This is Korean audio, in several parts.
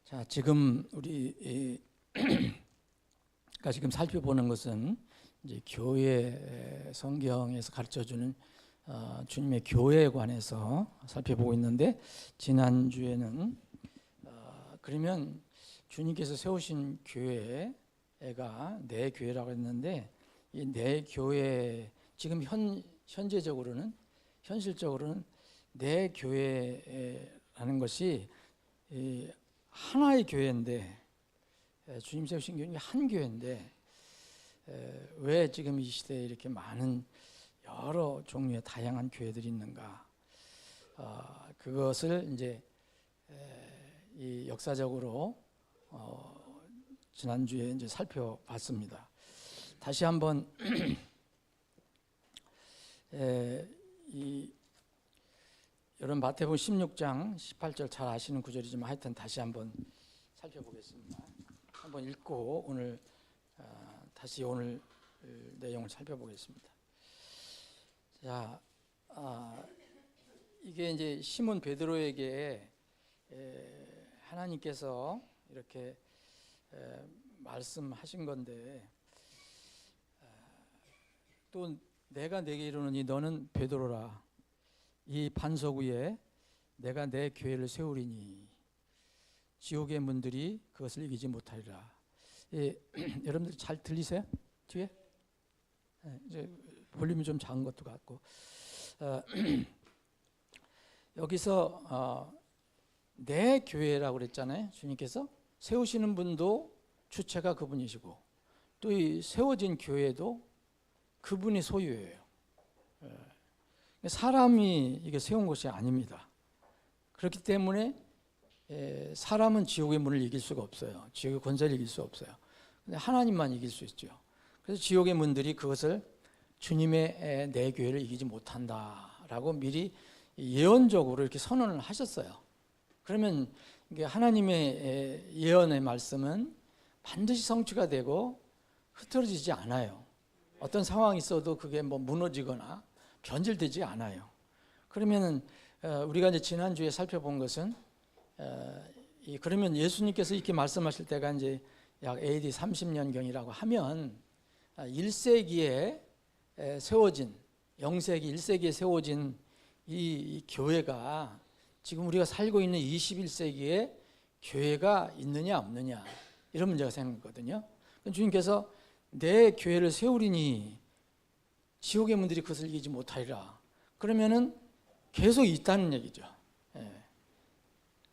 자, 지금 우리가 지금 살펴보는 것은 이제 교회 성경에서 가르쳐주는 주님의 교회에 관해서 살펴보고 있는데, 지난 주에는 그러면 주님께서 세우신 교회가 내 교회라고 했는데, 이 내 교회 지금 현재적으로는 현실적으로는 내 교회라는 것이 하나의 교회인데, 주님 세우신 교회는 한 교회인데, 왜 지금 이 시대에 이렇게 많은 여러 종류의 다양한 교회들이 있는가? 그것을 이제 이 역사적으로 지난주에 이제 살펴봤습니다. 다시 한번 여러분 마태복음 16장 18절 잘 아시는 구절이지만 하여튼 다시 한번 살펴보겠습니다. 한번 읽고 오늘 다시 오늘 내용을 살펴보겠습니다. 자, 이게 이제 시몬 베드로에게 하나님께서 이렇게 말씀하신 건데, 또 내가 내게 이르노니 너는 베드로라, 이 반석 위에 내가 내 교회를 세우리니 지옥의 문들이 그것을 이기지 못하리라. 여러분들 잘 들리세요? 뒤에? 이제 볼륨이 좀 작은 것도 같고, 여기서 내 교회라고 그랬잖아요. 주님께서 세우시는 분도 주체가 그분이시고, 또 이 세워진 교회도 그분이 소유예요. 사람이 이게 세운 것이 아닙니다. 그렇기 때문에 사람은 지옥의 문을 이길 수가 없어요. 지옥의 권세를 이길 수 없어요. 근데 하나님만 이길 수 있죠. 그래서 지옥의 문들이 그것을 주님의 내 교회를 이기지 못한다라고 미리 예언적으로 이렇게 선언을 하셨어요. 그러면 이게 하나님의 예언의 말씀은 반드시 성취가 되고 흐트러지지 않아요. 어떤 상황이 있어도 그게 뭐 무너지거나 변질되지 않아요. 그러면은 우리가 이제 지난주에 살펴본 것은 그러면 예수님께서 이렇게 말씀하실 때가 이제 약 AD 30년경이라고 하면 1세기에 세워진, 영세기 1세기에 세워진 이 교회가 지금 우리가 살고 있는 21세기에 교회가 있느냐 없느냐, 이런 문제가 생기거든요. 주님께서 내 교회를 세우리니 지옥의 문들이 그것을 이기지 못하리라. 그러면은 계속 있다는 얘기죠.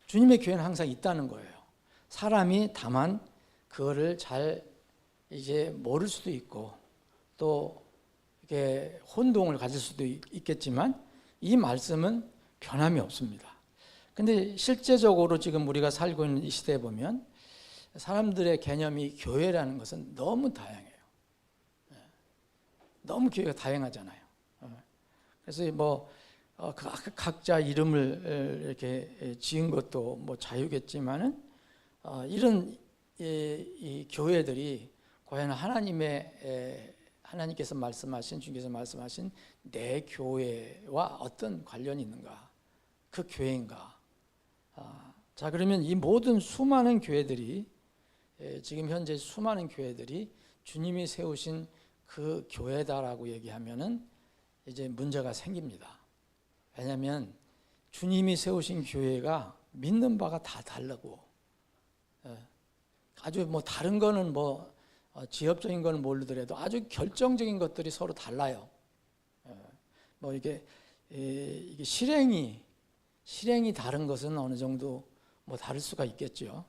주님의 교회는 항상 있다는 거예요. 사람이 다만 그거를 잘 이제 모를 수도 있고, 또 이렇게 혼동을 가질 수도 있겠지만 이 말씀은 변함이 없습니다. 근데 실제적으로 지금 우리가 살고 있는 이 시대에 보면 사람들의 개념이 교회라는 것은 너무 다양해요. 너무 교회가 다양하잖아요. 그래서 뭐 각자 이름을 이렇게 지은 것도 뭐 자유겠지만은 이런 이 교회들이 과연 하나님께서 말씀하신, 주님께서 말씀하신 내 교회와 어떤 관련이 있는가? 그 교회인가? 자, 그러면 이 모든 수많은 교회들이, 지금 현재 수많은 교회들이 주님이 세우신 그 교회다라고 얘기하면은 이제 문제가 생깁니다. 왜냐하면 주님이 세우신 교회가 믿는 바가 다 다르고, 아주 뭐 다른 거는 뭐 지엽적인 거는 모르더라도 아주 결정적인 것들이 서로 달라요. 뭐 이게 실행이 다른 것은 어느 정도 뭐 다를 수가 있겠죠.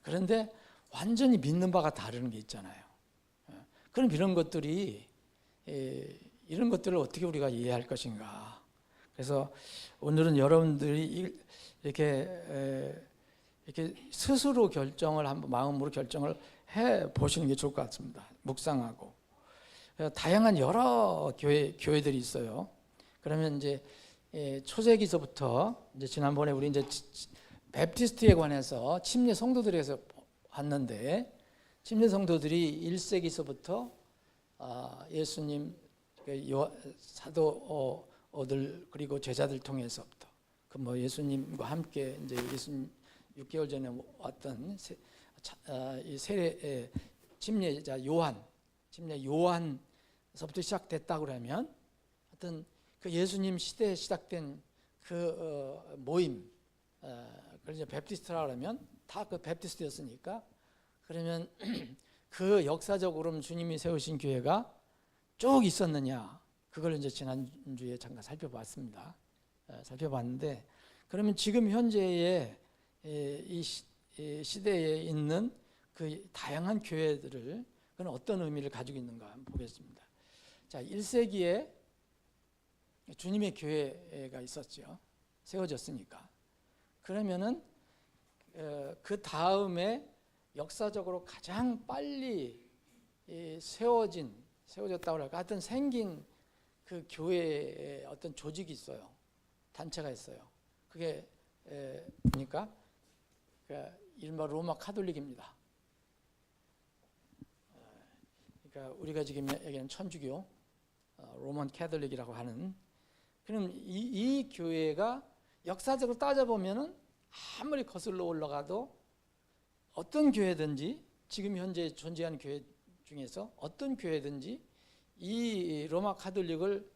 그런데 완전히 믿는 바가 다른 게 있잖아요. 그럼 이런 것들을 어떻게 우리가 이해할 것인가? 그래서 오늘은 여러분들이 이렇게 스스로 마음으로 결정을 해 보시는 게 좋을 것 같습니다. 묵상하고. 다양한 여러 교회들이 있어요. 그러면 이제 초세기서부터, 이제 지난번에 우리 이제 베프티스트에 관해서 침례 성도들에서 봤는데, 침례 성도들이 1세기서부터 예수님 사도들 그리고 제자들 통해서부터 그 뭐 예수님과 함께 이제 6개월 전에 왔던 이 세례 침례자 요한서부터 시작됐다고 그러면 어떤 그 예수님 시대에 시작된 그 모임, 그걸 이제 베프티스트라고 하면 다 그 베프티스트였으니까, 그러면 그 역사적으로 주님이 세우신 교회가 쭉 있었느냐, 그걸 이제 지난주에 잠깐 살펴봤습니다. 살펴봤는데, 그러면 지금 현재의 이 시대에 있는 그 다양한 교회들을, 그건 어떤 의미를 가지고 있는가 한번 보겠습니다. 자, 1세기에 주님의 교회가 있었죠. 세워졌으니까. 그러면은 그 다음에 역사적으로 가장 빨리 세워졌다고 할까, 하여튼 생긴 그 교회의 어떤 조직이 있어요. 단체가 있어요. 그게 보니까 이른바 로마 카톨릭입니다. 그러니까 우리가 지금 얘기하는 천주교, 로만 캐톨릭이라고 하는, 그럼 이 교회가 역사적으로 따져보면은 아무리 거슬러 올라가도 어떤 교회든지, 지금 현재 존재하는 교회 중에서 어떤 교회든지 이 로마 카톨릭을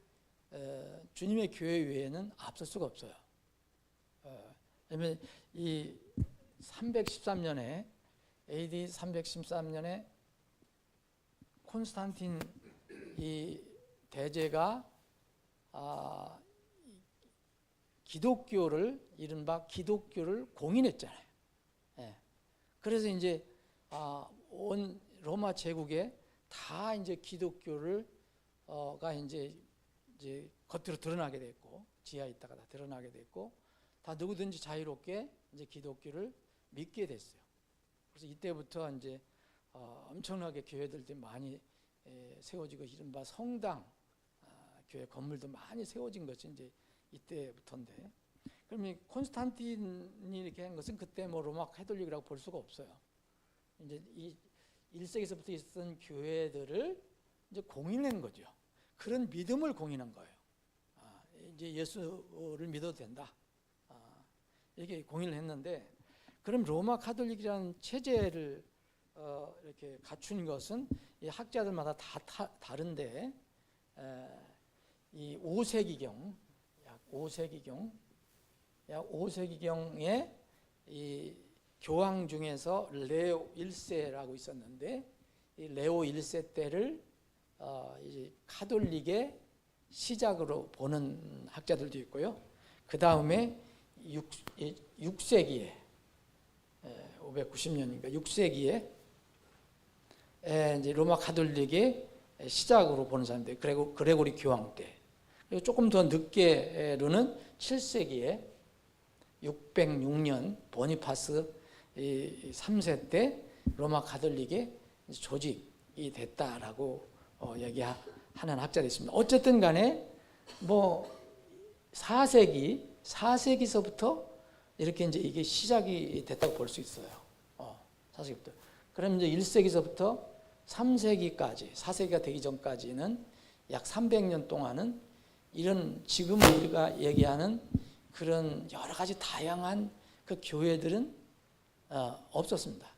주님의 교회 외에는 앞설 수가 없어요. 왜냐하면 이 313년에 AD 313년에 콘스탄틴 이 대제가 이른바 기독교를 공인했잖아요. 그래서 이제 온 로마 제국에 다 이제 기독교를 가 이제 겉으로 드러나게 됐고, 지하에 있다가 다 드러나게 됐고, 다 누구든지 자유롭게 이제 기독교를 믿게 됐어요. 그래서 이때부터 이제 엄청나게 교회들도 많이 세워지고, 이른바 성당, 교회 건물도 많이 세워진 것이 이제 이때부터인데, 그러면 콘스탄틴이 이렇게 한 것은 그때 뭐 로마 카톨릭이라고 볼 수가 없어요. 이제 이 1세기서부터 있었던 교회들을 이제 공인한 거죠. 그런 믿음을 공인한 거예요. 이제 예수를 믿어도 된다. 이렇게 공인을 했는데, 그럼 로마 카톨릭이라는 체제를 이렇게 갖춘 것은 이 학자들마다 다 다른데, 이 5세기경, 약 5세기경에 이 교황 중에서 레오 1세라고 있었는데, 이 레오 1세 때를 이제 카톨릭의 시작으로 보는 학자들도 있고요. 그 다음에 6세기에 590년인가 6세기에 이제 로마 카톨릭의 시작으로 보는 사람들, 그레고리 교황 때, 그리고 조금 더 늦게로는 7세기에 606년 보니파스 3세 때 로마 카톨릭의 조직이 됐다라고 얘기하는 학자들이 있습니다. 어쨌든 간에 뭐 4세기서부터 이렇게 이제 이게 시작이 됐다고 볼 수 있어요. 4세기부터. 그럼 이제 1세기서부터 3세기까지, 4세기가 되기 전까지는 약 300년 동안은 이런 지금 우리가 얘기하는 그런 여러 가지 다양한 그 교회들은 없었습니다.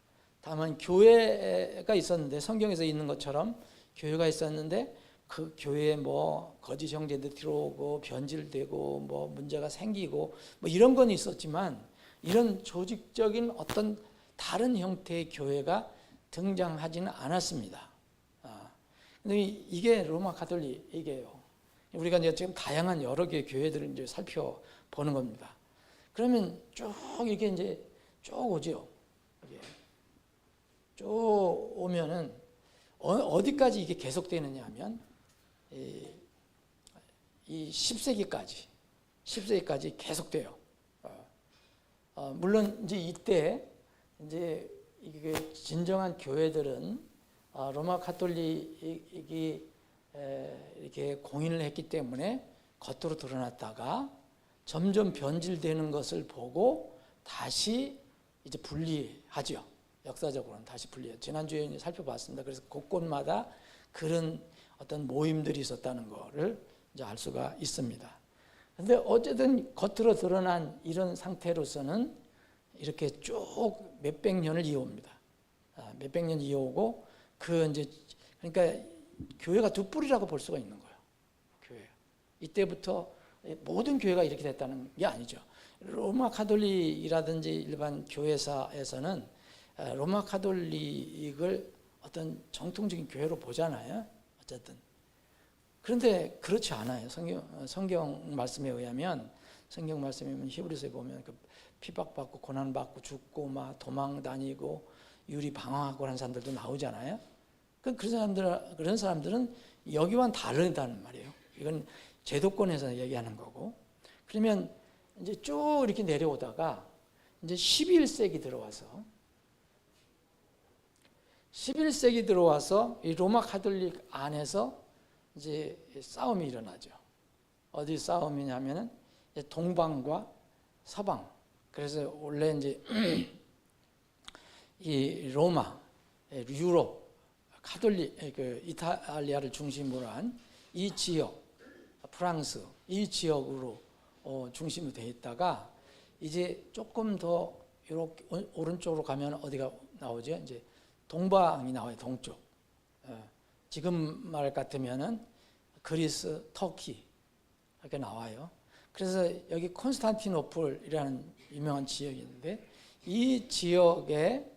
다만 교회가 있었는데, 성경에서 있는 것처럼 교회가 있었는데, 그 교회에 뭐 거짓 형제들 들어오고 변질되고 뭐 문제가 생기고 뭐 이런 건 있었지만, 이런 조직적인 어떤 다른 형태의 교회가 등장하지는 않았습니다. 근데 이게 로마 카톨릭이에요. 우리가 이제 지금 다양한 여러 개의 교회들을 이제 살펴보는 겁니다. 그러면 쭉 이게 이제 쭉 오죠. 쭉 오면은 어디까지 이게 계속되느냐 하면 이 10세기까지 계속돼요. 물론 이제 이때 이제 이게 진정한 교회들은 로마 카톨릭이 이렇게 공인을 했기 때문에 겉으로 드러났다가 점점 변질되는 것을 보고 다시 이제 분리하죠. 역사적으로는 다시 분리해요. 지난주에 살펴봤습니다. 그래서 곳곳마다 그런 어떤 모임들이 있었다는 것을 이제 알 수가 있습니다. 그런데 어쨌든 겉으로 드러난 이런 상태로서는 이렇게 쭉 몇백 년을 이어옵니다. 몇백 년 이어오고 그 이제 그러니까 교회가 두 뿌리라고 볼 수가 있는 거예요. 교회. 이때부터 모든 교회가 이렇게 됐다는 게 아니죠. 로마 가톨릭이라든지 일반 교회사에서는 로마 가톨릭을 어떤 정통적인 교회로 보잖아요. 어쨌든. 그런데 그렇지 않아요. 성경 말씀에 의하면 히브리서에 보면 그 핍박받고 고난받고 죽고 막 도망 다니고 유리 방황하고 하는 사람들도 나오잖아요. 그런 사람들은 여기와는 다르다는 말이에요. 이건 제도권에서 얘기하는 거고. 그러면 이제 쭉 이렇게 내려오다가 이제 11세기 들어와서 이 로마 가톨릭 안에서 이제 싸움이 일어나죠. 어디 싸움이냐면은 동방과 서방. 그래서 원래 이제 이 로마, 유럽, 가톨릭, 그 이탈리아를 중심으로 한 이 지역, 프랑스 이 지역으로 중심이 되어 있다가 이제 조금 더 이렇게 오른쪽으로 가면 어디가 나오죠? 이제 동방이 나와요. 동쪽. 지금 말 같으면은 그리스, 터키 이렇게 나와요. 그래서 여기 콘스탄티노플이라는 유명한 지역이 있는데 이 지역에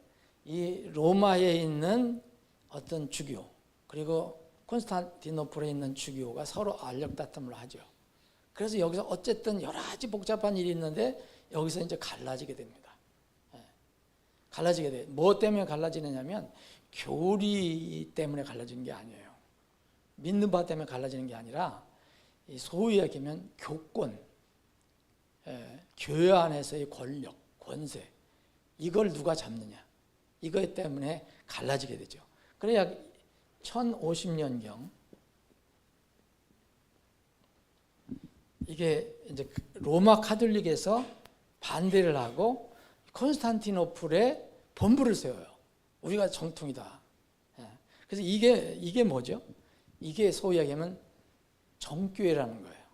이 로마에 있는 어떤 주교 그리고 콘스탄티노플에 있는 주교가 서로 알력 다툼을 하죠. 그래서 여기서 어쨌든 여러 가지 복잡한 일이 있는데 여기서 이제 갈라지게 됩니다. 갈라지게 돼요. 뭐 때문에 갈라지느냐면 교리 때문에 갈라지는 게 아니에요. 믿는 바 때문에 갈라지는 게 아니라 소위 얘기하면 교권, 교회 안에서의 권력, 권세 이걸 누가 잡느냐 이것 때문에 갈라지게 되죠. 그래야 1050년경 이게 이제 로마 가톨릭에서 반대를 하고 콘스탄티노플에 본부를 세워요. 우리가 정통이다. 그래서 이게 뭐죠? 이게 소위 얘기하면 정교회라는 거예요.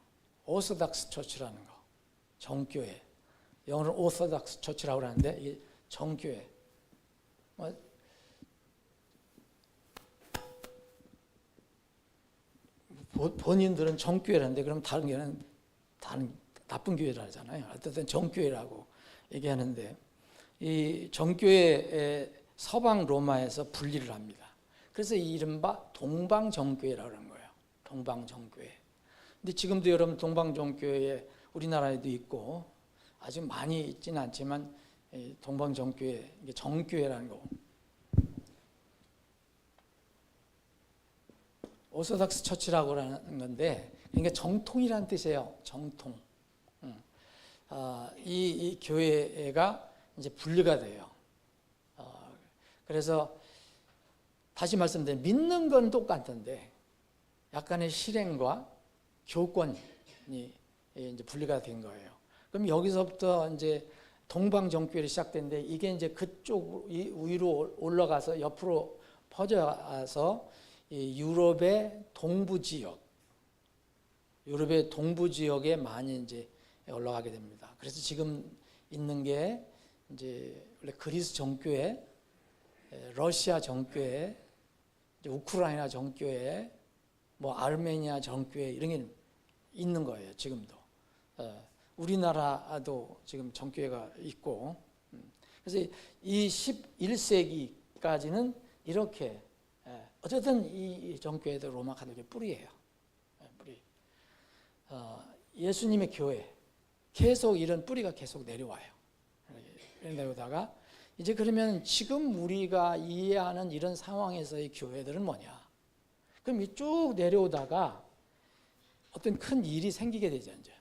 오소닥스 처치라는 거. 정교회. 영어로 오소닥스 처치라고 하는데 이게 정교회. 본인들은 정교회라는데 그럼 다른 교회는 다른 나쁜 교회라 하잖아요. 어쨌든 정교회라고 얘기하는데 이 정교회의 서방 로마에서 분리를 합니다. 그래서 이른바 동방정교회라고 하는 거예요. 동방정교회. 근데 지금도 여러분 동방정교회 우리나라에도 있고 아주 많이 있지는 않지만 동방정교회, 이게 정교회라는 거. 오소닥스 처치라고 하는 건데 그러니까 정통이라는 뜻이에요. 정통. 이 교회가 이제 분리가 돼요. 그래서 다시 말씀드리면 믿는 건 똑같은데 약간의 실행과 교권이 이제 분리가 된 거예요. 그럼 여기서부터 이제 동방정교회를 시작됐는데 이게 이제 그쪽 위로 올라가서 옆으로 퍼져서 유럽의 동부 지역에 많이 이제 올라가게 됩니다. 그래서 지금 있는 게 이제 원래 그리스 정교회, 러시아 정교회, 우크라이나 정교회, 뭐 아르메니아 정교회 이런 게 있는 거예요. 지금도. 우리나라도 지금 정교회가 있고. 그래서 이 11세기까지는 이렇게 어쨌든 이 정교회도 로마 가톨릭의 뿌리예요. 뿌리. 예수님의 교회 계속 이런 뿌리가 계속 내려와요. 내려오다가 이제 그러면 지금 우리가 이해하는 이런 상황에서의 교회들은 뭐냐? 그럼 쭉 내려오다가 어떤 큰 일이 생기게 되죠. 이제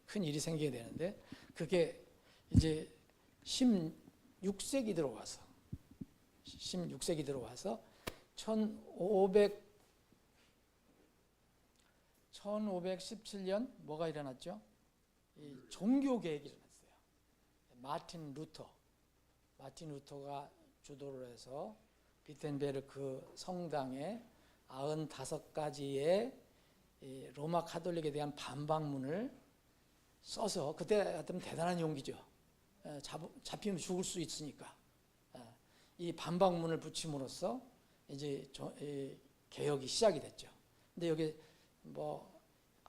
큰 일이 생기게 되는데 그게 이제 16세기 들어와서 1517년 뭐가 일어났죠? 이 종교 개혁이 일어났어요. 마틴 루터가 주도를 해서 비텐베르크 성당에 95가지의 로마 가톨릭에 대한 반박문을 써서 그때 같으면 대단한 용기죠. 잡히면 죽을 수 있으니까 이 반박문을 붙임으로써 이제 개혁이 시작이 됐죠. 근데 여기 뭐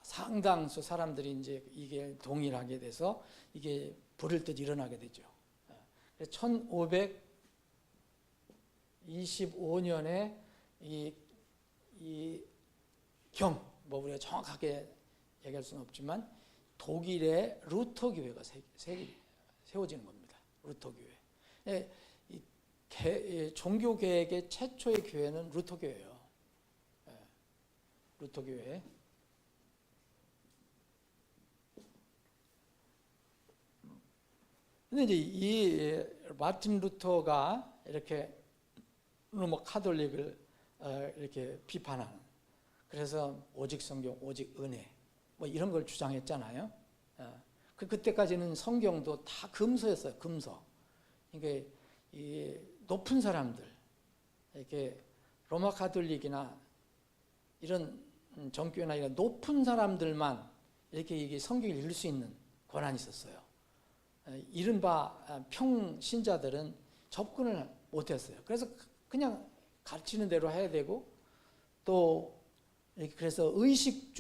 상당수 사람들이 이제 이게 동일하게 돼서 이게 불을 듯 일어나게 되죠. 1525년에 뭐 우리가 정확하게 얘기할 수는 없지만 독일의 루터 교회가 세워지는 겁니다. 루터 교회. 종교 개혁의 최초의 교회는 루터 교회예요. 루터 교회. 근데 이제 이 마틴 루터가 이렇게 로마 카톨릭을 이렇게 비판하는, 그래서 오직 성경, 오직 은혜 뭐 이런 걸 주장했잖아요. 그때까지는 성경도 다 금서였어요. 금서. 그러니까 이 높은 사람들, 이렇게 로마 카톨릭이나 이런 정교회나 이런 높은 사람들만 이렇게 이게 성경을 읽을 수 있는 권한이 있었어요. 이른바 평신자들은 접근을 못했어요. 그래서 그냥 가르치는 대로 해야 되고, 또 그래서 의식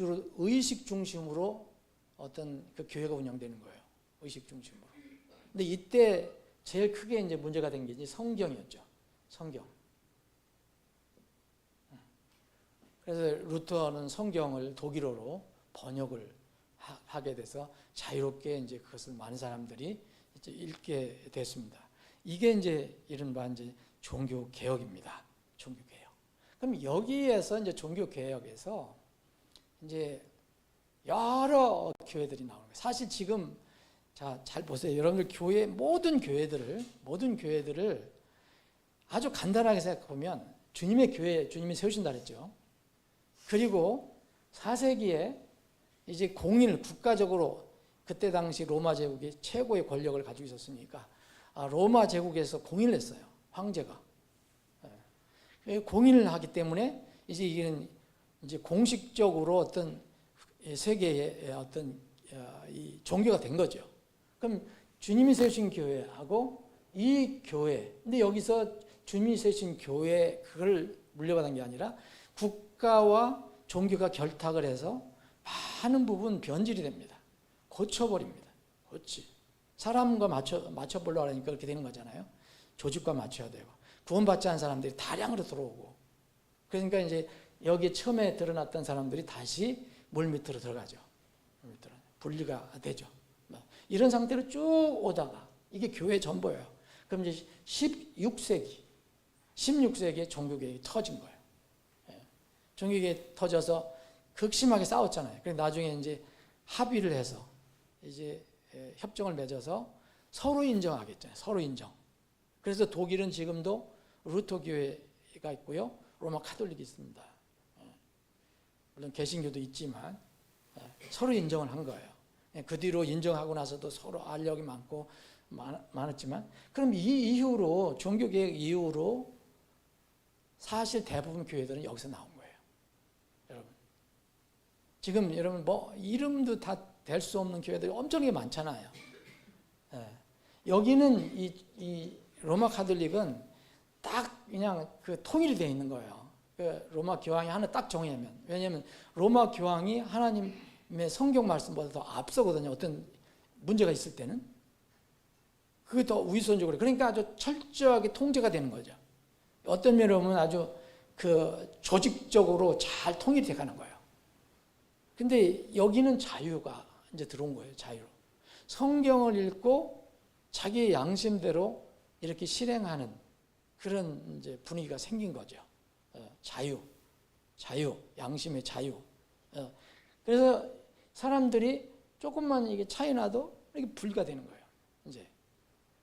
중심으로 어떤 그 교회가 운영되는 거예요. 의식 중심으로. 근데 이때 제일 크게 이제 문제가 된 게 이제 성경이었죠. 성경. 그래서 루터는 성경을 독일어로 번역을 하게 돼서 자유롭게 이제 그것을 많은 사람들이 이제 읽게 됐습니다. 이게 이제 이른바 이제 종교 개혁입니다. 종교 개혁. 그럼 여기에서 이제 종교 개혁에서 이제 여러 교회들이 나오는 거예요. 사실 지금 자, 잘 보세요. 여러분들 교회 모든 교회들을 아주 간단하게 생각해 보면 주님의 교회, 주님이 세우신다 그랬죠. 그리고 4세기에 이제 국가적으로 그때 당시 로마 제국이 최고의 권력을 가지고 있었으니까 로마 제국에서 공인을 했어요. 황제가. 공인을 하기 때문에 이제 이게는 이제 공식적으로 어떤 세계의 어떤 이 종교가 된 거죠. 그럼 주님이 세우신 교회하고 이 교회, 근데 여기서 주님이 세우신 교회 그걸 물려받은 게 아니라 국가와 종교가 결탁을 해서 많은 부분 변질이 됩니다. 고쳐버립니다. 사람과 맞춰보려고 하니까 그렇게 되는 거잖아요. 조직과 맞춰야 되고 구원받지 않은 사람들이 다량으로 들어오고, 그러니까 이제 여기 처음에 드러났던 사람들이 다시 물 밑으로 들어가죠. 분리가 되죠. 이런 상태로 쭉 오다가 이게 교회 전부예요. 그럼 이제 16세기에 종교개혁이 터진 거예요. 종교개혁이 터져서 극심하게 싸웠잖아요. 그래서 나중에 이제 합의를 해서 이제 협정을 맺어서 서로 인정하겠잖아요. 서로 인정. 그래서 독일은 지금도 루터 교회가 있고요. 로마 카톨릭이 있습니다. 물론 개신교도 있지만 서로 인정을 한 거예요. 그 뒤로 인정하고 나서도 서로 알력이 많았지만, 그럼 이 이후로 종교개혁 이후로 사실 대부분 교회들은 여기서 나온 거예요. 여러분 지금 여러분 뭐 이름도 다 될 수 없는 교회들이 엄청나게 많잖아요. 여기는 이 로마 카톨릭은 딱 그냥 그 통일이 되어 있는 거예요. 그 로마 교황이 하나 딱 정하면, 왜냐하면 로마 교황이 하나님의 성경 말씀보다 더 앞서거든요. 어떤 문제가 있을 때는 그게 더 우선적으로, 그러니까 아주 철저하게 통제가 되는 거죠. 어떤 면으로 보면 아주 그 조직적으로 잘 통일이 돼 가는 거예요. 근데 여기는 자유가 이제 들어온 거예요. 자유로 성경을 읽고 자기의 양심대로 이렇게 실행하는 그런 이제 분위기가 생긴 거죠. 자유, 양심의 자유. 그래서 사람들이 조금만 이게 차이 나도 이렇게 분리가 되는 거예요. 이제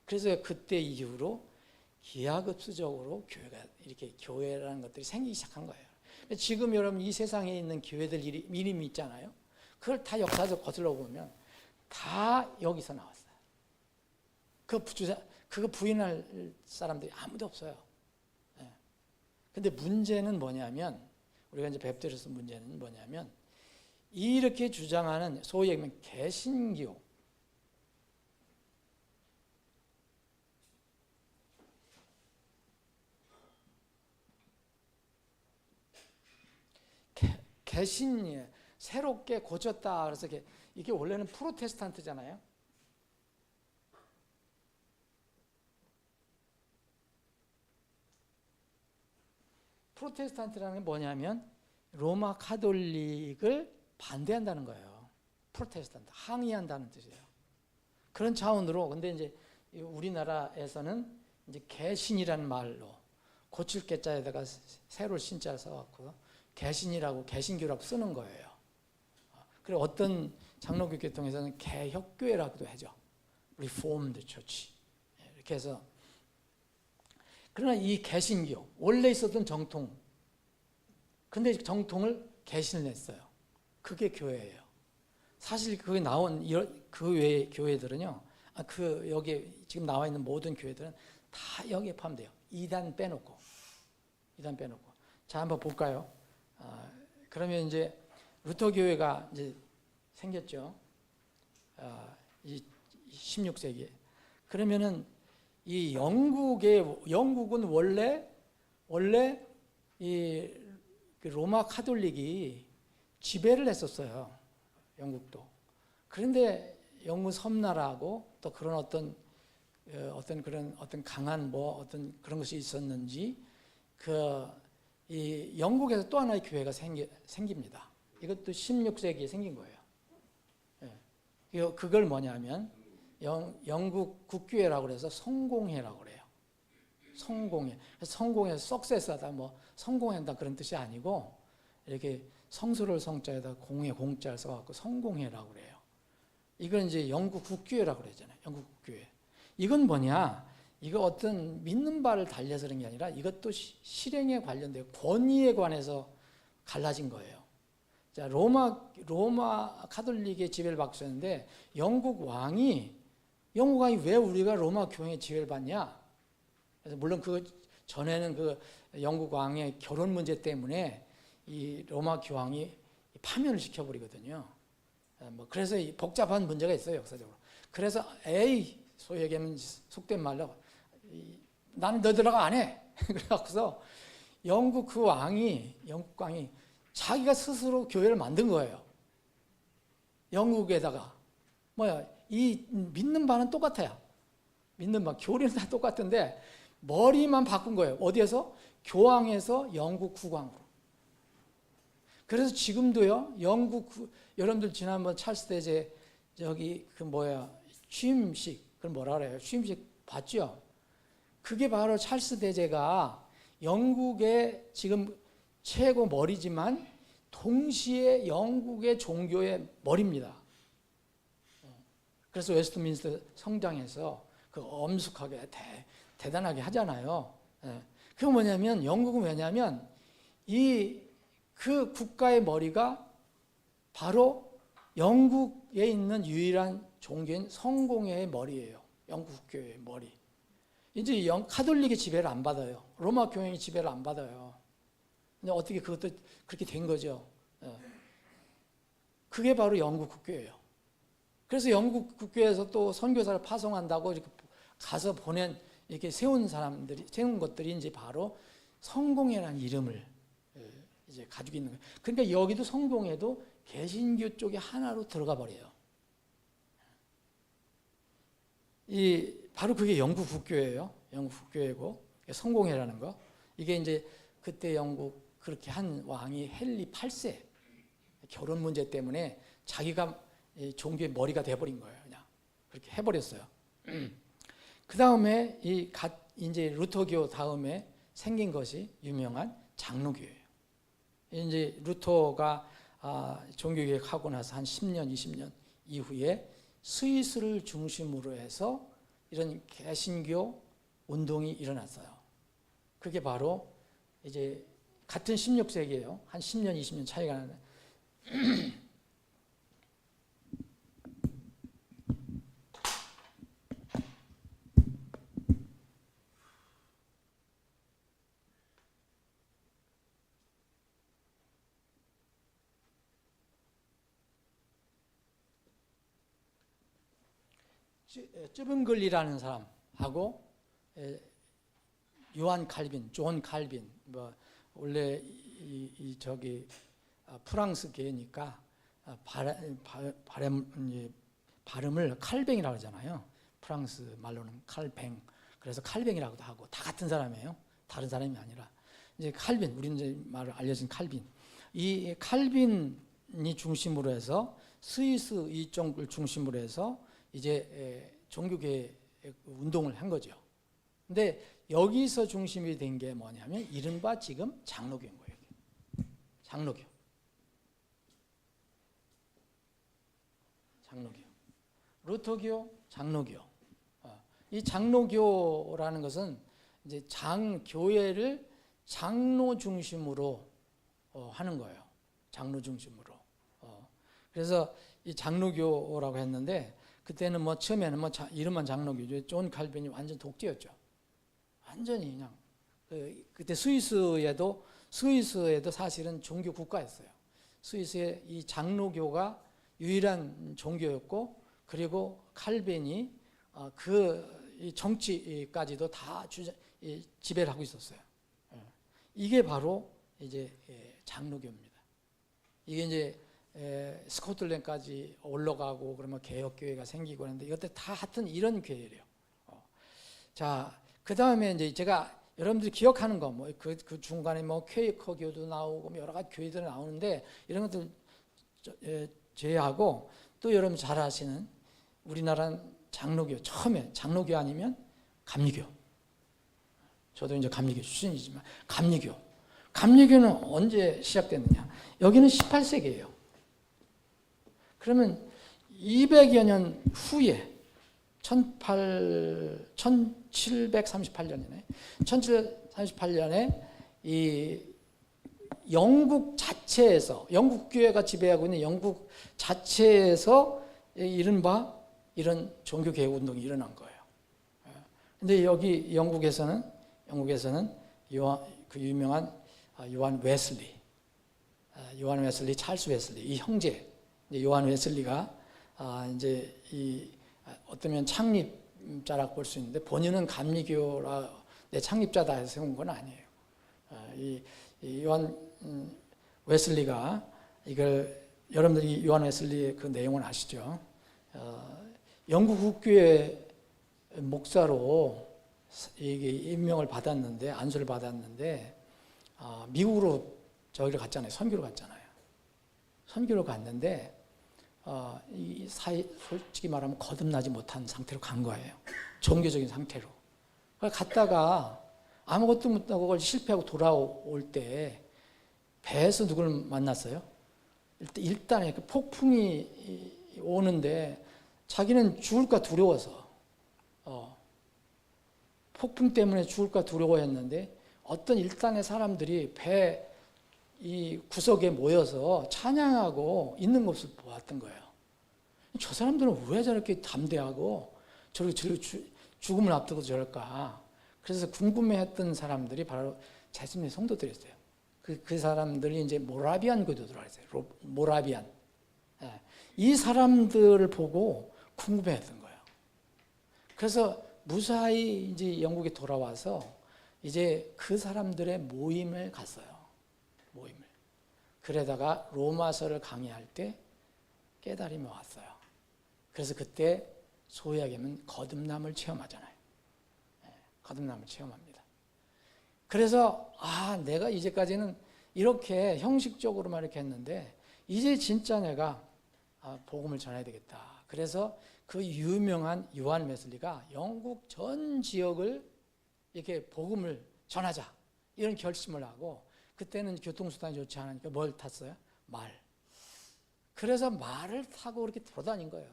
그래서 그때 이후로 기하급수적으로 교회가 이렇게 교회라는 것들이 생기기 시작한 거예요. 지금 여러분 이 세상에 있는 교회들 이름이 있잖아요. 그걸 다 역사적 거슬러 보면 다 여기서 나왔어요. 그거 부인할 사람들이 아무도 없어요. 근데 문제는 뭐냐면, 우리가 이제 뵙들어서 문제는 뭐냐면, 이렇게 주장하는 소위 얘기하면 개신교, 개신이 새롭게 고쳤다. 그래서 이게 원래는 프로테스탄트잖아요. 프로테스탄트라는 게 뭐냐면 로마 카톨릭을 반대한다는 거예요. 프로테스탄트, 항의한다는 뜻이에요. 그런 차원으로 근데 이제 우리나라에서는 이제 개신이라는 말로 고칠 개자에다가 새로 신자 써갖고 개신이라고 개신교라고 쓰는 거예요. 그리고 어떤 장로교 계통에서는 개혁교회라고도 하죠. 리폼드 처치 이렇게 해서. 그러나 이 개신교 원래 있었던 정통, 근데 정통을 개신냈어요. 그게 교회예요. 사실 그게 나온 그 외의 교회들은요, 여기 지금 나와 있는 모든 교회들은 다 여기에 포함돼요. 이단 빼놓고. 자, 한번 볼까요? 그러면 이제 루터 교회가 이제 생겼죠. 이 16세기에. 그러면은 이 영국은 원래 이 로마 카톨릭이 지배를 했었어요. 영국도. 그런데 영국 섬나라하고 또 그런 어떤 강한 어떤 그런 것이 있었는지 이 영국에서 또 하나의 교회가 생깁니다. 이것도 16세기에 생긴 거예요. 그걸 뭐냐면 영국 국교회라고 그래서 성공회라고 그래요. 성공회. 성공해서 석세스하다, 성공한다 그런 뜻이 아니고 이렇게 성소를 성자에다 공회 공자를 써갖고 성공회라고 그래요. 이건 이제 영국 국교회라고 그러잖아요. 영국 국교회. 이건 뭐냐? 이거 어떤 믿는 바를 달려서 그런 게 아니라 이것도 실행에 관련된 권위에 관해서 갈라진 거예요. 자, 로마 카톨릭의 지배를 받고 있었는데 영국 왕이 왜 우리가 로마 교회의 지배를 받냐? 그래서 물론 그 전에는 그 영국 왕의 결혼 문제 때문에 이 로마 교황이 파면을 시켜버리거든요. 그래서 복잡한 문제가 있어요, 역사적으로. 그래서 소위 얘기하면 속된 말로 나는 너희들하고 안 해. 그래갖고서 영국 왕이 자기가 스스로 교회를 만든 거예요. 영국에다가 이 믿는 바는 똑같아요. 믿는 바, 교리는 다 똑같은데 머리만 바꾼 거예요. 어디에서? 교황에서 영국 국왕으로. 그래서 지금도요, 여러분들 지난번 찰스 대제 취임식, 그걸 뭐라 그래요? 취임식 봤죠? 그게 바로 찰스 대제가 영국의 지금 최고 머리지만 동시에 영국의 종교의 머리입니다. 그래서 웨스트민스터 성당에서 엄숙하게 대단하게 하잖아요. 그게 뭐냐면 영국은 왜냐면 그 국가의 머리가 바로 영국에 있는 유일한 종교인 성공회의 머리예요. 영국 국교의 머리. 이제 카톨릭의 지배를 안 받아요. 로마 교회의 지배를 안 받아요. 근데 어떻게 그것도 그렇게 된 거죠. 그게 바로 영국 국교예요. 그래서 영국 국교에서 또 선교사를 파송한다고 이렇게 가서 이렇게 세운 것들이 이제 바로 성공회라는 이름을 이제 가지고 있는 거예요. 그러니까 여기도 성공회도 개신교 쪽에 하나로 들어가 버려요. 바로 그게 영국 국교예요. 영국 국교회고 성공회라는 거. 이게 이제 그때 영국 그렇게 한 왕이 헨리 8세 결혼 문제 때문에 자기가 종교의 머리가 돼버린 거예요. 그냥 그렇게 해버렸어요. 그 다음에 이제 루터교 다음에 생긴 것이 유명한 장로교예요. 이제 루터가 종교개혁하고 나서 한 10년, 20년 이후에 스위스를 중심으로 해서 이런 개신교 운동이 일어났어요. 그게 바로 이제 같은 16세기예요. 한 10년, 20년 차이가 나는. 쯔빙글리라는 사람하고 요한 칼빈, 존 칼빈, 원래 프랑스계니까 발음을 칼뱅이라고 하잖아요. 프랑스 말로는 칼뱅. 그래서 칼뱅이라고도 하고 다 같은 사람이에요. 다른 사람이 아니라 이제 칼빈, 우리는 이제 말을 알려진 칼빈. 이 칼빈이 중심으로 해서 스위스 이쪽을 중심으로 해서 이제 종교개혁 운동을 한 거죠. 근데 여기서 중심이 된 게 뭐냐면 이른바 지금 장로교인 거예요. 장로교. 장로교. 루터교, 장로교. 이 장로교라는 것은 이제 교회를 장로 중심으로 하는 거예요. 장로 중심으로. 그래서 이 장로교라고 했는데 그때는 뭐 처음에는 뭐 이름만 장로교죠. 존 칼빈이 완전 독재였죠. 완전히 그냥 그때 스위스에도 사실은 종교 국가였어요. 스위스의 이 장로교가 유일한 종교였고 그리고 칼빈이 이 정치까지도 다 지배를 하고 있었어요. 이게 바로 이제 장로교입니다. 이게 이제 스코틀랜드까지 올라가고 그러면 개혁교회가 생기고 하는데 이것들 다 하여튼 이런 교회래요. 자, 그 다음에 이제 제가 여러분들이 기억하는 거 뭐 그 중간에 뭐 퀘이커교도 나오고 뭐 여러 가지 교회들이 나오는데 이런 것들 제외하고 또 여러분 잘 아시는 우리나라는 장로교, 처음에 장로교 아니면 감리교. 저도 이제 감리교 출신이지만 감리교는 언제 시작됐느냐? 여기는 18세기예요. 그러면 200여 년 후에 1738년이네. 1738년에 이 영국 자체에서 영국 교회가 지배하고 있는 영국 자체에서 이른바 이런 종교 개혁 운동이 일어난 거예요. 근데 여기 영국에서는 그 유명한 요한 웨슬리, 찰스 웨슬리 이 형제 요한 웨슬리가 이제 이 어쩌면 창립자라고 볼 수 있는데 본인은 감리교라 내 창립자다 해서 세운 건 아니에요. 이 요한 웨슬리가 이걸 여러분들이 요한 웨슬리의 그 내용을 아시죠? 영국 국교회 목사로 이게 임명을 받았는데 안수를 받았는데 미국으로 저기를 갔잖아요. 선교로 갔잖아요. 선교로 갔는데 솔직히 말하면 거듭나지 못한 상태로 간 거예요. 종교적인 상태로. 갔다가 아무것도 못하고 실패하고 돌아올 때 배에서 누굴 만났어요? 일단에 그 폭풍이 오는데 자기는 죽을까 두려워서 폭풍 때문에 죽을까 두려워했는데 어떤 일당의 사람들이 배 이 구석에 모여서 찬양하고 있는 모습을 보았던 거예요. 저 사람들은 왜 저렇게 담대하고 저렇게 죽음을 앞두고 저럴까? 그래서 궁금해했던 사람들이 바로 재수님의 성도들이었어요. 그 사람들이 이제 모라비안 교도들이라고 했어요. 모라비안. 이 사람들을 보고 궁금해했던 거예요. 그래서 무사히 이제 영국에 돌아와서 이제 그 사람들의 모임을 갔어요. 그러다가 로마서를 강의할 때 깨달음이 왔어요. 그래서 그때 소위 얘기하면 거듭남을 체험하잖아요. 거듭남을 체험합니다. 그래서 내가 이제까지는 이렇게 형식적으로만 이렇게 했는데 이제 진짜 내가 복음을 전해야 되겠다. 그래서 그 유명한 요한 웨슬리가 영국 전 지역을 이렇게 복음을 전하자 이런 결심을 하고 그때는 교통수단이 좋지 않으니까 뭘 탔어요? 말. 그래서 말을 타고 그렇게 돌아다닌 거예요.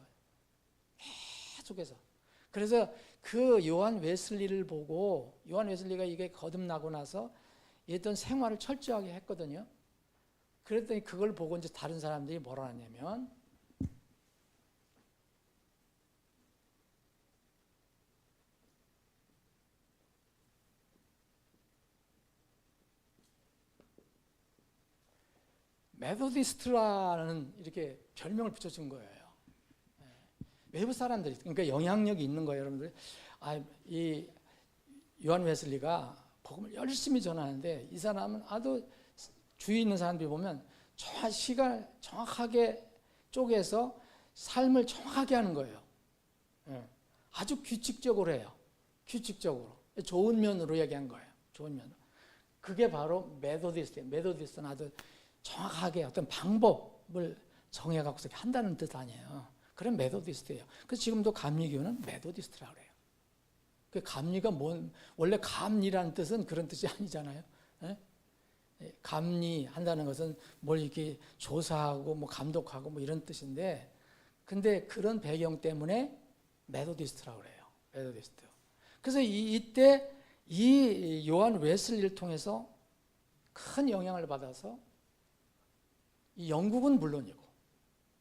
계속해서. 그래서 그 요한 웨슬리를 보고 요한 웨슬리가 이게 거듭나고 나서 어떤 생활을 철저하게 했거든요. 그랬더니 그걸 보고 이제 다른 사람들이 뭐라 하냐면 메소디스트라는 이렇게 별명을 붙여준 거예요. 외부 사람들이 그러니까 영향력이 있는 거예요, 여러분들. 이 요한 웨슬리가 복음을 열심히 전하는데 이 사람은 아주 주위에 있는 사람들이 보면 시간 정확하게 쪼개서 삶을 정확하게 하는 거예요. 아주 규칙적으로 해요. 규칙적으로. 좋은 면으로 얘기한 거예요. 좋은 면으로. 그게 바로 메소디스트예요. 메소디스트는 아주 정확하게 어떤 방법을 정해갖고서 한다는 뜻 아니에요. 그런 메소디스트예요. 그래서 지금도 감리교는 메소디스트라고 그래요. 그 감리가 원래 감리라는 뜻은 그런 뜻이 아니잖아요. 감리한다는 것은 뭘 이렇게 조사하고 뭐 감독하고 뭐 이런 뜻인데, 근데 그런 배경 때문에 메소디스트라고 그래요. 메소디스트. 그래서 이때 이 요한 웨슬리를 통해서 큰 영향을 받아서 이 영국은 물론이고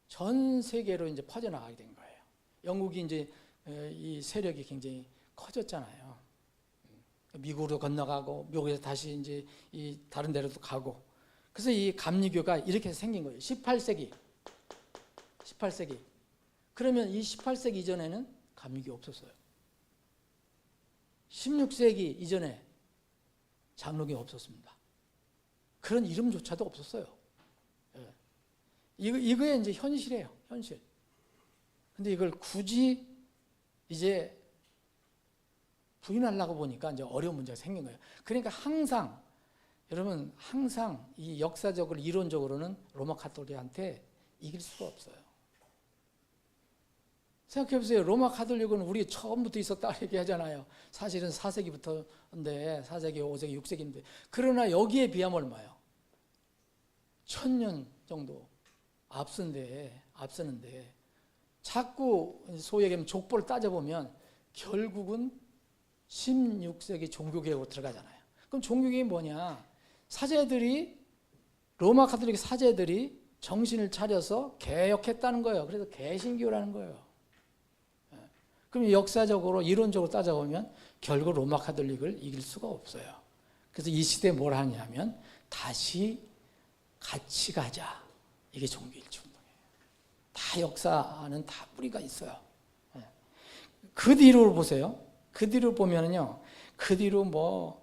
전 세계로 이제 퍼져나가게 된 거예요. 영국이 이제 이 세력이 굉장히 커졌잖아요. 미국으로 건너가고 미국에서 다시 이제 이 다른 데로도 가고. 그래서 이 감리교가 이렇게 생긴 거예요. 18세기. 그러면 이 18세기 이전에는 감리교 없었어요. 16세기 이전에 장로교 없었습니다. 그런 이름조차도 없었어요. 이거에 이제 현실이에요. 현실. 근데 이걸 굳이 이제 부인하려고 보니까 이제 어려운 문제가 생긴 거예요. 그러니까 여러분 항상 이 역사적으로 이론적으로는 로마 가톨릭한테 이길 수가 없어요. 생각해보세요. 로마 가톨릭은 우리 처음부터 있었다 얘기하잖아요. 사실은 4세기부터인데 4세기, 5세기, 6세기인데 그러나 여기에 비하면 얼마예요? 1000년 정도 앞서는데 자꾸 소위 얘기하면 족보를 따져보면 결국은 16세기 종교개혁으로 들어가잖아요. 그럼 종교개혁이 뭐냐? 로마 가톨릭 사제들이 정신을 차려서 개혁했다는 거예요. 그래서 개신교라는 거예요. 그럼 역사적으로 이론적으로 따져보면 결국 로마 가톨릭을 이길 수가 없어요. 그래서 이 시대에 뭘 하냐면 다시 같이 가자. 이게 종교일치 운동이에요. 다 역사는 다 뿌리가 있어요. 그 뒤로 보세요. 그 뒤로 보면은요. 그 뒤로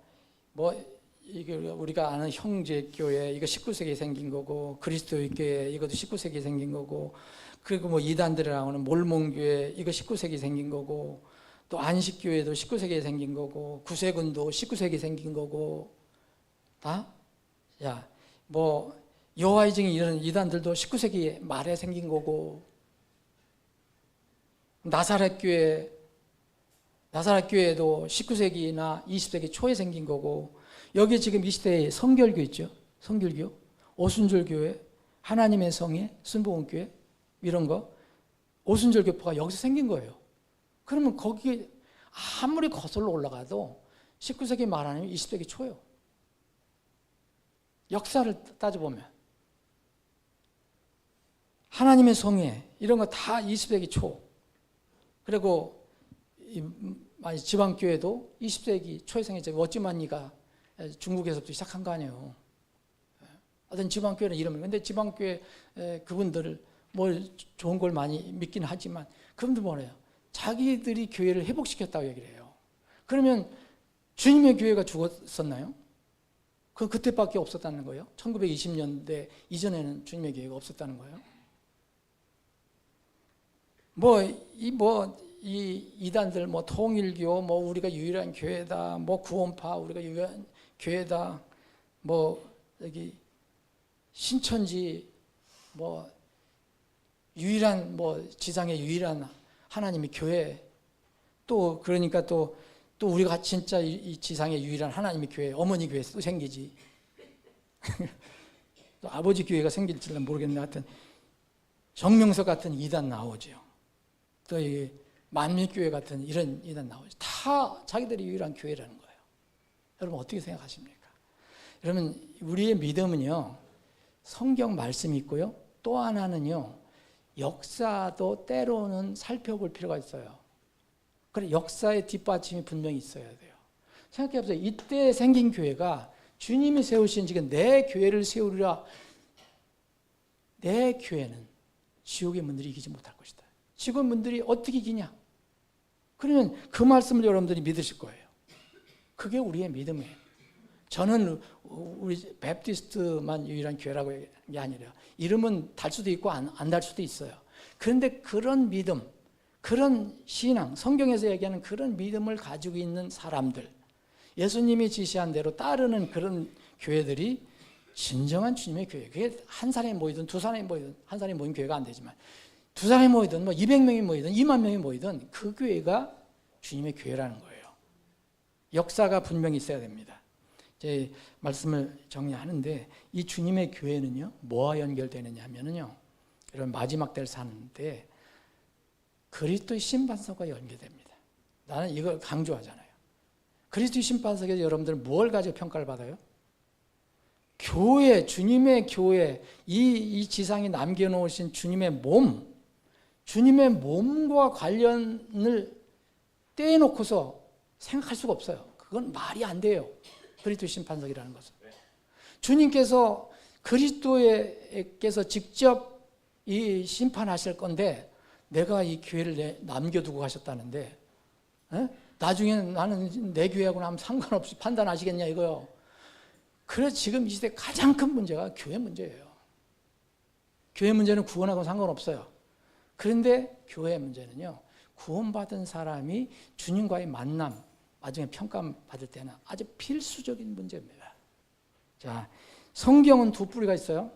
이게 우리가 아는 형제교회 이거 19세기에 생긴 거고, 그리스도의 교회 이것도 19세기에 생긴 거고, 그리고 이단들이 나오는 몰몬교회 이거 19세기에 생긴 거고, 또 안식교회도 19세기에 생긴 거고, 구세군도 19세기에 생긴 거고, 여호와의 증인 이런 이단들도 19세기 말에 생긴 거고, 나사렛 교회도 19세기나 20세기 초에 생긴 거고, 여기 지금 이 시대에 성결교 있죠. 성결교, 오순절교회, 하나님의 성회, 순복음교회 이런 거, 오순절교파가 여기서 생긴 거예요. 그러면 거기에 아무리 거슬러 올라가도 19세기 말 아니면 20세기 초예요. 역사를 따져보면 하나님의 성회 이런 거 다 20세기 초. 그리고 지방교회도 20세기 초에 생겼죠. 워찌만니가 중국에서부터 시작한 거 아니에요. 어떤 지방교회는 이름을. 근데 지방교회 그분들을 좋은 걸 많이 믿긴 하지만 그분들 뭐래요? 자기들이 교회를 회복시켰다고 얘기를 해요. 그러면 주님의 교회가 죽었었나요? 그때밖에 없었다는 거예요. 1920년대 이전에는 주님의 교회가 없었다는 거예요. 이 이단들 통일교 우리가 유일한 교회다, 구원파 우리가 유일한 교회다, 여기 신천지 유일한 지상의 유일한 하나님의 교회, 또 그러니까 또 우리가 진짜 이 지상의 유일한 하나님의 교회, 어머니 교회 또 생기지. 또 아버지 교회가 생길지는 모르겠는데 하여튼 정명석 같은 이단 나오죠. 또 이 만민교회 같은 이런 이단 나오죠. 다 자기들이 유일한 교회라는 거예요. 여러분 어떻게 생각하십니까? 여러분 우리의 믿음은요, 성경 말씀이 있고요, 또 하나는요, 역사도 때로는 살펴볼 필요가 있어요. 그래, 역사의 뒷받침이 분명히 있어야 돼요. 생각해보세요. 이때 생긴 교회가 주님이 세우신 지금 내 교회를 세우리라. 내 교회는 지옥의 문들이 이기지 못할 것이다. 지옥의 문들이 어떻게 이기냐? 그러면 그 말씀을 여러분들이 믿으실 거예요. 그게 우리의 믿음이에요. 저는 우리 베프티스트만 유일한 교회라고 하는 게 아니라 이름은 달 수도 있고 안 달 수도 있어요. 그런데 그런 믿음, 그런 신앙, 성경에서 얘기하는 그런 믿음을 가지고 있는 사람들, 예수님이 지시한 대로 따르는 그런 교회들이 진정한 주님의 교회. 그게 한 사람이 모이든 두 사람이 모이든, 한 사람이 모인 교회가 안 되지만 두 사람이 모이든 200명이 모이든 2만 명이 모이든 그 교회가 주님의 교회라는 거예요. 역사가 분명히 있어야 됩니다. 제 말씀을 정리하는데 이 주님의 교회는요, 뭐와 연결되느냐 하면요, 이런 마지막 때를 사는데 그리스도의 심판석과 연결됩니다. 나는 이걸 강조하잖아요. 그리스도의 심판석에서 여러분들은 뭘 가지고 평가를 받아요? 교회, 주님의 교회, 이 지상에 남겨놓으신 주님의 몸, 주님의 몸과 관련을 떼놓고서 생각할 수가 없어요. 그건 말이 안 돼요. 그리스도의 심판석이라는 것은. 주님께서 그리스도께서 직접 이 심판하실 건데 내가 이 교회를 남겨두고 가셨다는데 나중에 나는 내 교회하고는 아무 상관없이 판단하시겠냐 이거요. 그래서 지금 이 시대 가장 큰 문제가 교회 문제예요. 교회 문제는 구원하고 상관없어요. 그런데 교회 문제는요, 구원받은 사람이 주님과의 만남, 나중에 평가받을 때는 아주 필수적인 문제입니다. 자, 성경은 두 뿌리가 있어요.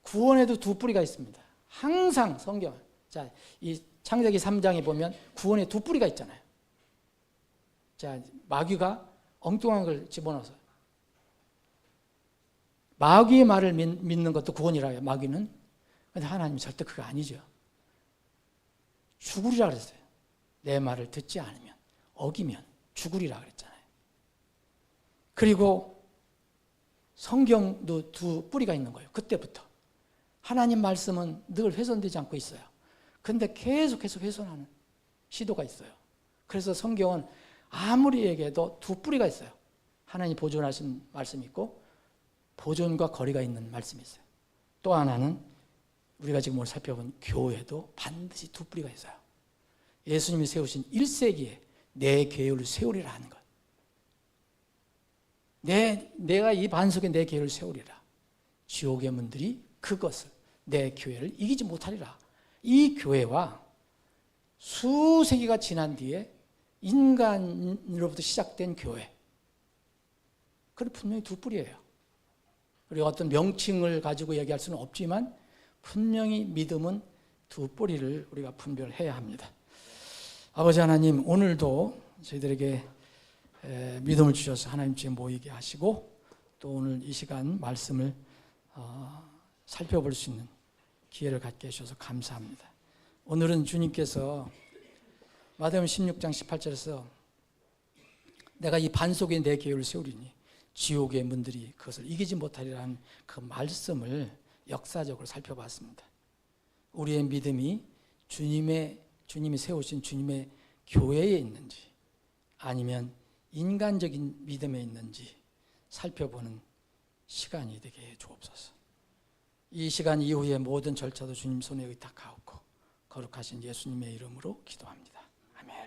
구원에도 두 뿌리가 있습니다. 항상 성경은. 자, 이 창세기 3장에 보면 구원에 두 뿌리가 있잖아요. 자, 마귀가 엉뚱한 걸 집어넣어서 마귀의 말을 믿는 것도 구원이라고 해요. 마귀는. 그런데 하나님은 절대 그거 아니죠. 죽으리라 그랬어요. 내 말을 듣지 않으면, 어기면 죽으리라 그랬잖아요. 그리고 성경도 두 뿌리가 있는 거예요. 그때부터. 하나님 말씀은 늘 훼손되지 않고 있어요. 그런데 계속해서 훼손하는 시도가 있어요. 그래서 성경은 아무리 얘기해도 두 뿌리가 있어요. 하나님 보존하신 말씀이 있고 보존과 거리가 있는 말씀이 있어요. 또 하나는 우리가 지금 오늘 살펴본 교회도 반드시 두 뿌리가 있어요. 예수님이 세우신 1세기에 내 교회를 세우리라 하는 것. 내가 이 반석에 내 교회를 세우리라. 지옥의 문들이 그것을, 내 교회를 이기지 못하리라. 이 교회와 수세기가 지난 뒤에 인간으로부터 시작된 교회. 그건 분명히 두 뿌리예요. 우리가 어떤 명칭을 가지고 얘기할 수는 없지만 분명히 믿음은 두 뿌리를 우리가 분별해야 합니다. 아버지 하나님, 오늘도 저희들에게 믿음을 주셔서 하나님 집에 모이게 하시고 또 오늘 이 시간 말씀을 살펴볼 수 있는 기회를 갖게 해주셔서 감사합니다. 오늘은 주님께서 마태복음 16장 18절에서 내가 이 반석에 내 교회를 세우리니 지옥의 문들이 그것을 이기지 못하리라는 그 말씀을 역사적으로 살펴봤습니다. 우리의 믿음이 주님이 세우신 주님의 교회에 있는지 아니면 인간적인 믿음에 있는지 살펴보는 시간이 되게 해 주옵소서. 이 시간 이후에 모든 절차도 주님 손에 의탁하옵고 거룩하신 예수님의 이름으로 기도합니다.